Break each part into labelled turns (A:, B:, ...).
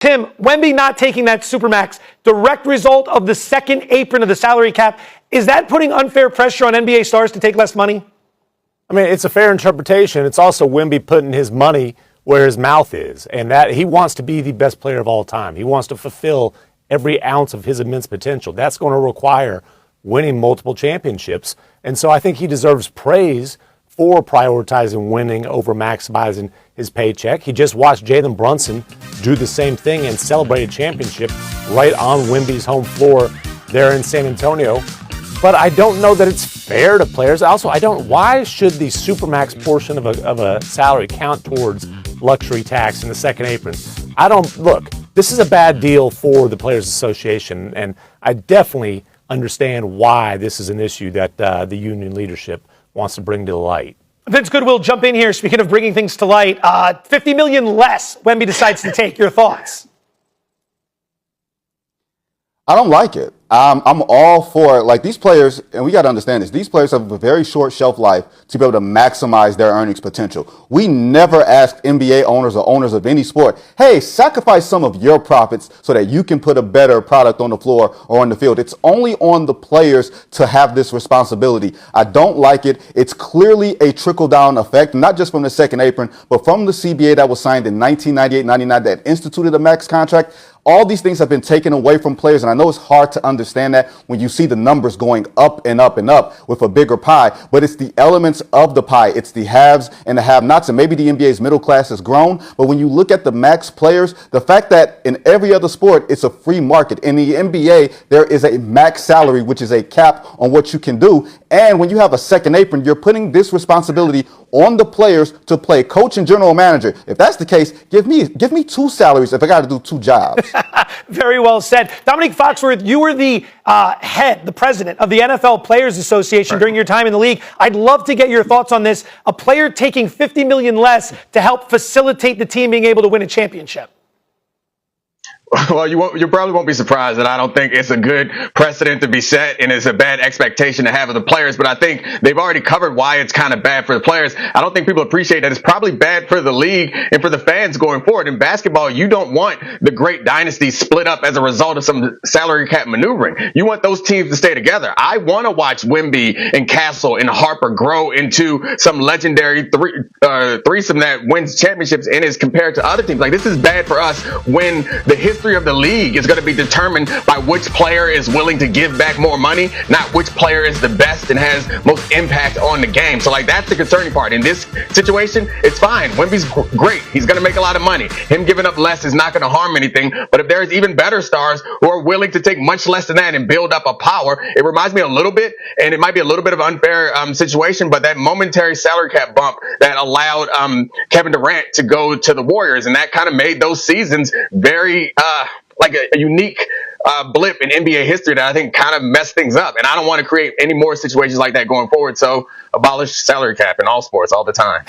A: Tim, Wemby not taking that Supermax, direct result of the second apron of the salary cap. Is that putting unfair pressure on NBA stars to take less money?
B: I mean, it's a fair interpretation. It's also Wemby putting his money where his mouth is, and that he wants to be the best player of all time. He wants to fulfill every ounce of his immense potential. That's going to require winning multiple championships. And so I think he deserves praise for prioritizing winning over maximizing his paycheck. He just watched Jalen Brunson do the same thing and celebrate a championship right on Wemby's home floor there in San Antonio. But I don't know that it's fair to players. Also, why should the Supermax portion of a salary count towards luxury tax in the second apron? Look, this is a bad deal for the Players Association, and I definitely understand why this is an issue that the union leadership wants to bring to light.
A: Vince Goodwill, jump in here. Speaking of bringing things to light, $50 million less Wemby decides to take. Your thoughts?
C: I don't like it. I'm all for, like, these players, and we got to understand this, these players have a very short shelf life to be able to maximize their earnings potential. We never ask NBA owners or owners of any sport, hey, sacrifice some of your profits so that you can put a better product on the floor or on the field. It's only on the players to have this responsibility. I don't like it. It's clearly a trickle-down effect, not just from the second apron, but from the CBA that was signed in 1998-99 that instituted a max contract. All these things have been taken away from players, and I know it's hard to understand that when you see the numbers going up and up and up with a bigger pie, but it's the elements of the pie. It's the haves and the have-nots, and maybe the NBA's middle class has grown, but when you look at the max players, the fact that in every other sport, it's a free market. In the NBA, there is a max salary, which is a cap on what you can do, and when you have a second apron, you're putting this responsibility on the players to play coach and general manager. If that's the case, give me two salaries if I got to do two jobs.
A: Very well said. Dominique Foxworth, you were the the president of the NFL Players Association during your time in the league. I'd love to get your thoughts on this. A player taking $50 million less to help facilitate the team being able to win a championship.
D: Well, you probably won't be surprised that I don't think it's a good precedent to be set, and it's a bad expectation to have of the players. But I think they've already covered why it's kind of bad for the players. I don't think people appreciate that it's probably bad for the league and for the fans going forward. In basketball, you don't want the great dynasty split up as a result of some salary cap maneuvering. You want those teams to stay together. I want to watch Wemby and Castle and Harper grow into some legendary threesome that wins championships and is compared to other teams. Like, this is bad for us when the history of the league is going to be determined by which player is willing to give back more money, not which player is the best and has most impact on the game. So, like, that's the concerning part. In this situation, it's fine. Wemby's great. He's going to make a lot of money. Him giving up less is not going to harm anything. But if there's even better stars who are willing to take much less than that and build up a power, it reminds me a little bit, and it might be a little bit of an unfair situation, but that momentary salary cap bump that allowed Kevin Durant to go to the Warriors, and that kind of made those seasons very like a unique blip in NBA history that I think kind of messed things up. And I don't want to create any more situations like that going forward. So abolish salary cap in all sports all the time.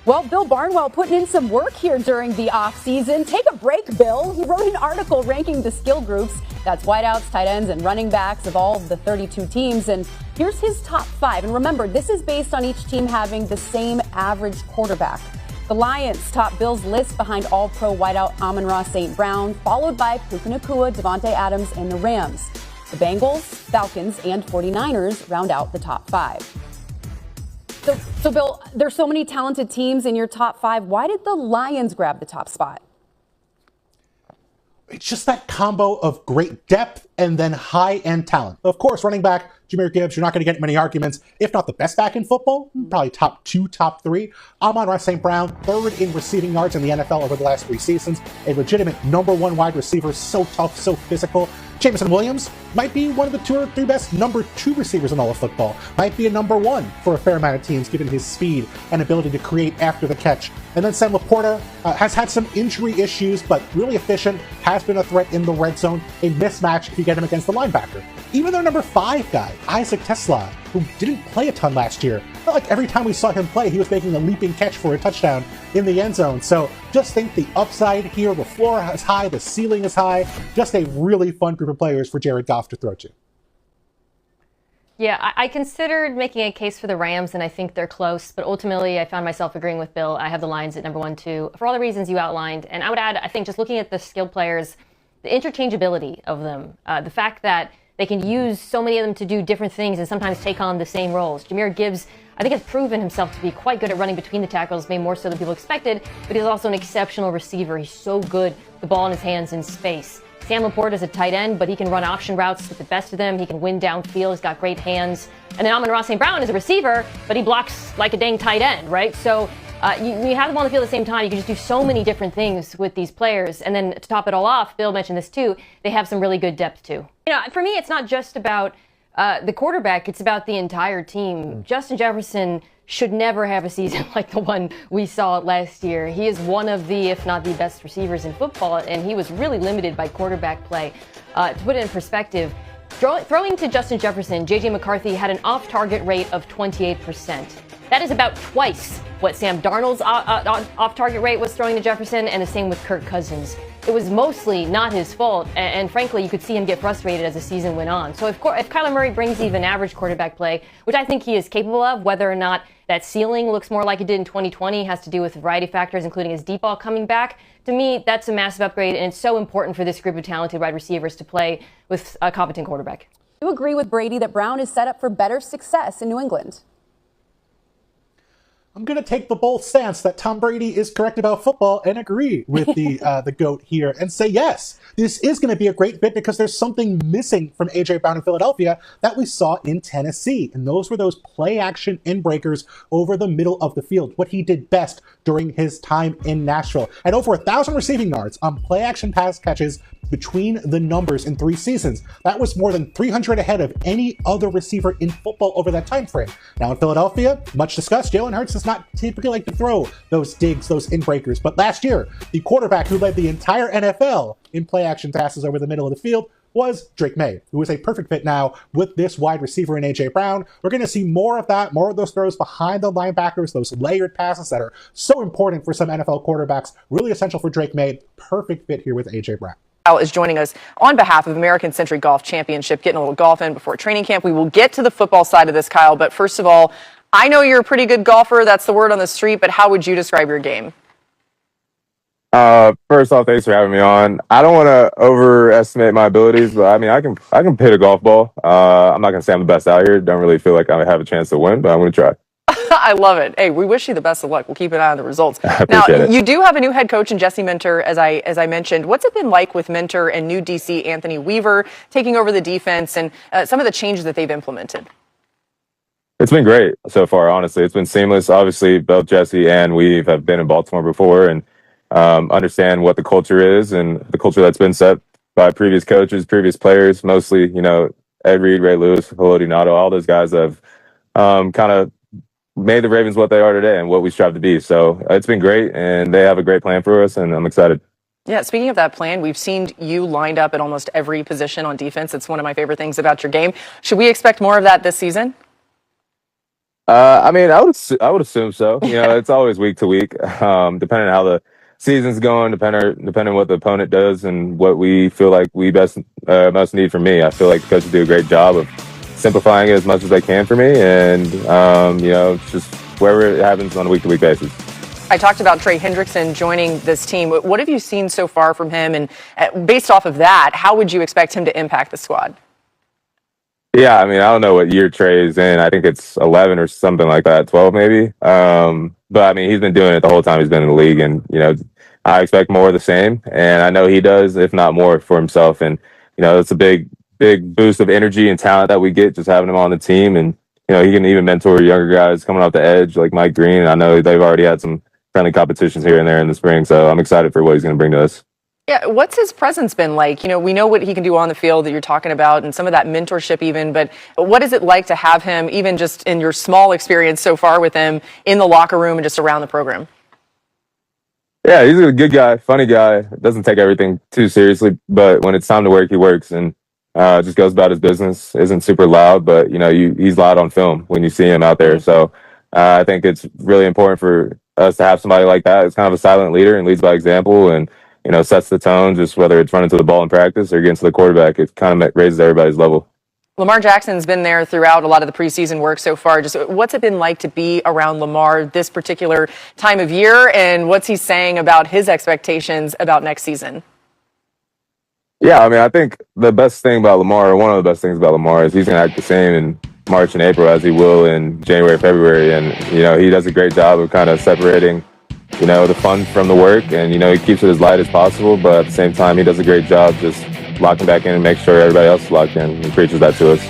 E: Well, Bill Barnwell putting in some work here during the offseason. Take a break, Bill. He wrote an article ranking the skill groups. That's wideouts, tight ends, and running backs of all of the 32 teams. And here's his top 5. And remember, this is based on each team having the same average quarterback. The Lions top Bill's list behind all-pro wideout Amon-Ra St. Brown, followed by Puka Nacua, Devontae Adams, and the Rams. The Bengals, Falcons, and 49ers round out the top 5. So Bill, there's so many talented teams in your top 5. Why did the Lions grab the top spot?
F: It's just that combo of great depth and then high-end talent. Of course, running back, Jahmyr Gibbs, you're not going to get many arguments. If not the best back in football, probably top 2, top 3. Amon-Ra St. Brown, 3rd in receiving yards in the NFL over the last 3 seasons. A legitimate #1 wide receiver, so tough, so physical. Jameson Williams might be one of the 2 or 3 best #2 receivers in all of football. Might be a #1 for a fair amount of teams, given his speed and ability to create after the catch. And then Sam Laporta has had some injury issues, but really efficient, has been a threat in the red zone. A mismatch if you get him against the linebacker. Even their #5 guy, Isaac Tesla, who didn't play a ton last year. Felt like every time we saw him play, he was making a leaping catch for a touchdown in the end zone. So just think the upside here, the floor is high, the ceiling is high. Just a really fun group of players for Jared Goff to throw to.
G: Yeah, I considered making a case for the Rams, and I think they're close. But ultimately, I found myself agreeing with Bill. I have the Lions at number 1, too, for all the reasons you outlined. And I would add, I think, just looking at the skilled players, the interchangeability of them, the fact that they can use so many of them to do different things and sometimes take on the same roles. Jahmyr Gibbs, I think, has proven himself to be quite good at running between the tackles, maybe more so than people expected, but he's also an exceptional receiver. He's so good, the ball in his hands in space. Sam Laporte is a tight end, but he can run option routes with the best of them. He can win downfield. He's got great hands. And then Amon-Ra St. Brown is a receiver, but he blocks like a dang tight end, right? So you have them on the field at the same time. You can just do so many different things with these players. And then to top it all off, Bill mentioned this too, they have some really good depth too. You know, for me, it's not just about the quarterback. It's about the entire team. Justin Jefferson should never have a season like the one we saw last year. He is one of the, if not the best receivers in football, and he was really limited by quarterback play. To put it in perspective, throwing to Justin Jefferson, J.J. McCarthy had an off-target rate of 28%. That is about twice what Sam Darnold's off-target rate was throwing to Jefferson, and the same with Kirk Cousins. It was mostly not his fault, and frankly, you could see him get frustrated as the season went on. So if Kyler Murray brings even average quarterback play, which I think he is capable of, whether or not that ceiling looks more like it did in 2020 has to do with a variety of factors, including his deep ball coming back. To me, that's a massive upgrade, and it's so important for this group of talented wide receivers to play with a competent quarterback.
E: You agree with Brady that Brown is set up for better success in New England?
F: I'm going to take the bold stance that Tom Brady is correct about football and agree with the GOAT here and say, yes, this is going to be a great fit because there's something missing from A.J. Brown in Philadelphia that we saw in Tennessee. And those were those play action in breakers over the middle of the field, what he did best during his time in Nashville. And over 1,000 receiving yards on play action pass catches between the numbers in 3 seasons. That was more than 300 ahead of any other receiver in football over that time frame. Now in Philadelphia, much discussed, Jalen Hurts does not typically like to throw those digs, those in-breakers. But last year, the quarterback who led the entire NFL in play-action passes over the middle of the field was Drake May, who is a perfect fit now with this wide receiver in A.J. Brown. We're going to see more of that, more of those throws behind the linebackers, those layered passes that are so important for some NFL quarterbacks, really essential for Drake May. Perfect fit here with A.J. Brown.
H: Is joining us on behalf of American Century Golf Championship, getting a little golf in before training camp. We will get to the football side of this, Kyle, but first of all, I know you're a pretty good golfer. That's the word on the street, but how would you describe your game?
I: First off, thanks for having me on. I don't want to overestimate my abilities, but I mean, I can hit a golf ball. I'm not going to say I'm the best out here. Don't really feel like I have a chance to win, but I'm going to try.
H: I love it. Hey, we wish you the best of luck. We'll keep an eye on the results.
I: Now,
H: you do have a new head coach in Jesse Minter, as I mentioned. What's it been like with Minter and new DC Anthony Weaver taking over the defense and some of the changes that they've implemented?
I: It's been great so far, honestly. It's been seamless. Obviously, both Jesse and Weave have been in Baltimore before and understand what the culture is and the culture that's been set by previous coaches, previous players, mostly, Ed Reed, Ray Lewis, Haloti Nato, all those guys have kind of made the Ravens what they are today and what we strive to be. So it's been great, and they have a great plan for us, and I'm excited.
H: Yeah, speaking of that plan, we've seen you lined up at almost every position on defense. It's one of my favorite things about your game. Should we expect more of that this season?
I: I mean, I would assume so. It's always week to week, depending on how the season's going, depending on what the opponent does and what we feel like we most need from me. I feel like the coaches do a great job of simplifying it as much as they can for me, and it's just wherever it happens on a week-to-week basis.
H: I talked about Trey Hendrickson joining this team. What have you seen so far from him? And based off of that, how would you expect him to impact the squad?
I: Yeah, I mean, I don't know what year Trey is in. I think it's 11 or something like that, 12 maybe. But I mean, he's been doing it the whole time he's been in the league, and I expect more of the same, and I know he does, if not more, for himself. And it's a big boost of energy and talent that we get just having him on the team. And he can even mentor younger guys coming off the edge like Mike Green. I know they've already had some friendly competitions here and there in the spring, so I'm excited for what he's going to bring to us.
H: Yeah, what's his presence been like? We know what he can do on the field that you're talking about and some of that mentorship even, but what is it like to have him, even just in your small experience so far with him, in the locker room and just around the program?
I: Yeah, he's a good guy, funny guy, doesn't take everything too seriously, but when it's time to work, he works, and just goes about his business, isn't super loud, but he's loud on film when you see him out there. So I think it's really important for us to have somebody like that. It's kind of a silent leader and leads by example, and sets the tone, just whether it's running to the ball in practice or getting to the quarterback. It kind of raises everybody's level.
H: Lamar Jackson's been there throughout a lot of the preseason work so far. Just what's it been like to be around Lamar this particular time of year, and what's he saying about his expectations about next season?
I: Yeah, I mean, I think the best thing about Lamar, or one of the best things about Lamar, is he's going to act the same in March and April as he will in January, February. And, he does a great job of kind of separating, the fun from the work. And, he keeps it as light as possible. But at the same time, he does a great job just locking back in and make sure everybody else is locked in. He preaches that to us.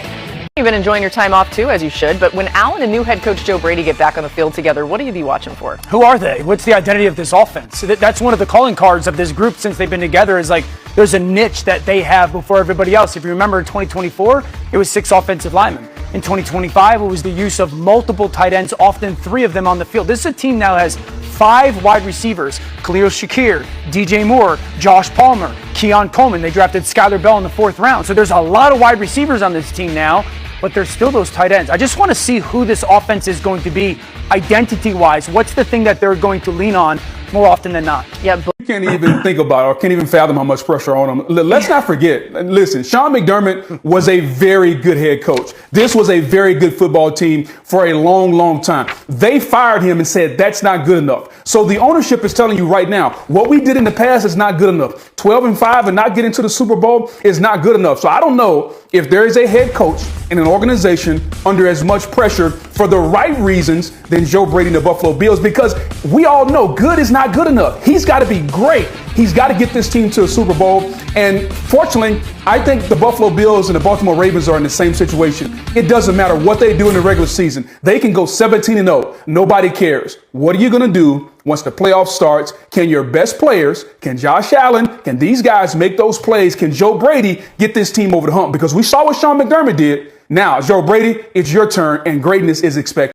H: You've been enjoying your time off too, as you should. But when Allen and new head coach Joe Brady get back on the field together, what do you be watching for?
A: Who are they? What's the identity of this offense? That's one of the calling cards of this group since they've been together, is like there's a niche that they have before everybody else. If you remember in 2024, it was 6 offensive linemen. In 2025, it was the use of multiple tight ends, often 3 of them on the field. This is a team now has 5 wide receivers: Khalil Shakir, DJ Moore, Josh Palmer, Keon Coleman. They drafted Skylar Bell in the 4th round. So there's a lot of wide receivers on this team now, but there's still those tight ends. I just want to see who this offense is going to be identity-wise. What's the thing that they're going to lean on more often than not?
H: Yeah.
J: You can't even think about or can't even fathom how much pressure on them. Let's not forget, listen, Sean McDermott was a very good head coach. This was a very good football team for a long, long time. They fired him and said, that's not good enough. So the ownership is telling you right now, what we did in the past is not good enough. 12-5 and not getting to the Super Bowl is not good enough. So I don't know if there is a head coach in an organization under as much pressure for the right reasons than Joe Brady and the Buffalo Bills, because we all know good is not good enough. He's got to be great. He's got to get this team to a Super Bowl. And fortunately, I think the Buffalo Bills and the Baltimore Ravens are in the same situation. It doesn't matter what they do in the regular season. They can go 17-0. Nobody cares. What are you going to do once the playoff starts? Can your best players, can Josh Allen, can these guys make those plays? Can Joe Brady get this team over the hump? Because we saw what Sean McDermott did. Now, Joe Brady, it's your turn, and greatness is expected.